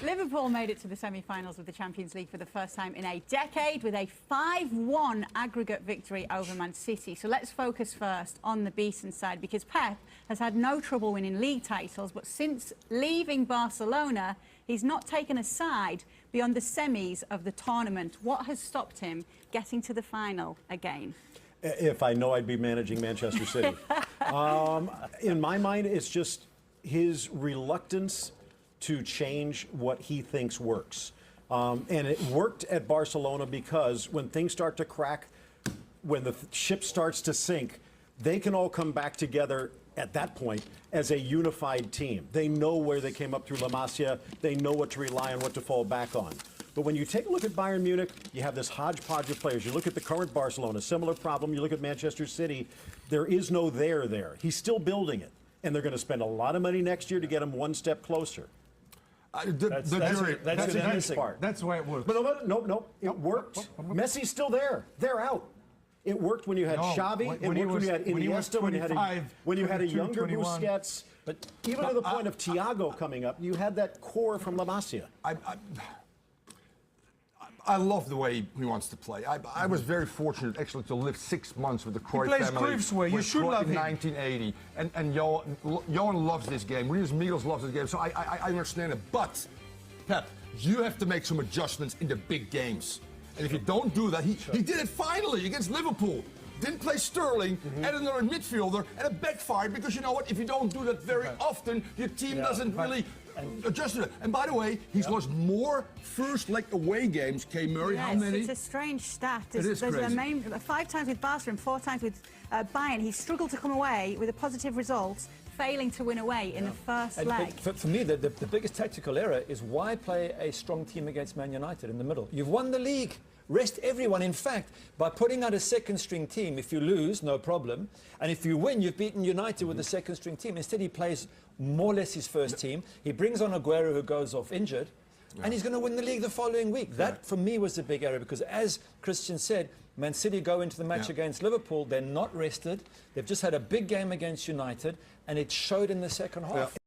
Liverpool made it to the semi-finals of the Champions League for the first time in a decade with a 5-1 aggregate victory over Man City. So let's focus first on the Beaten side, because Pep has had no trouble winning league titles, but since leaving Barcelona, he's not taken a side beyond the semis of the tournament. What has stopped him getting to the final again? If I know I'd be managing Manchester City. In my mind, it's just his reluctance to change what he thinks works. And it worked at Barcelona because when things start to crack, when the ship starts to sink, they can all come back together at that point as a unified team. They know where they came up through La Masia. They know what to rely on, what to fall back on. But when you take a look at Bayern Munich, you have this hodgepodge of players. You look at the current Barcelona, similar problem. You look at Manchester City, there is no there. He's still building it. And they're going to spend a lot of money next year to get him one step closer. That's the easy part. That's why it works. But no, it worked. Messi's still there. They're out. It worked when you had Xavi. It worked when you had Iniesta. When you had a younger Busquets. But even to the point of Thiago coming up, you had that core from La Masia. I love the way he wants to play. I was very fortunate actually to live 6 months with the Cruyff family. He plays Cruyff's way. You should love him. In 1980. And Johan loves this game. Rios Migos loves this game. So I understand it. But, Pep, you have to make some adjustments in the big games. And if you don't do that, he did it finally against Liverpool. Didn't play Sterling, added another midfielder, and it backfired because you know what? If you don't do that very often, your team doesn't really adjust to it. And by the way, he's lost more first leg away games, K. Murray. Yes, how many? It's a strange stat. There's crazy. 5 times with Barca and 4 times with Bayern. He struggled to come away with a positive result, failing to win away in the first leg. For me, the biggest tactical error is why play a strong team against Man United in the middle? You've won the league. Rest everyone. In fact, by putting out a second-string team, if you lose, no problem. And if you win, you've beaten United with a second-string team. Instead, he plays more or less his first team. He brings on Aguero, who goes off injured. And he's going to win the league the following week. That, for me, was the big error because, as Christian said, Man City go into the match against Liverpool. They're not rested. They've just had a big game against United, and it showed in the second half.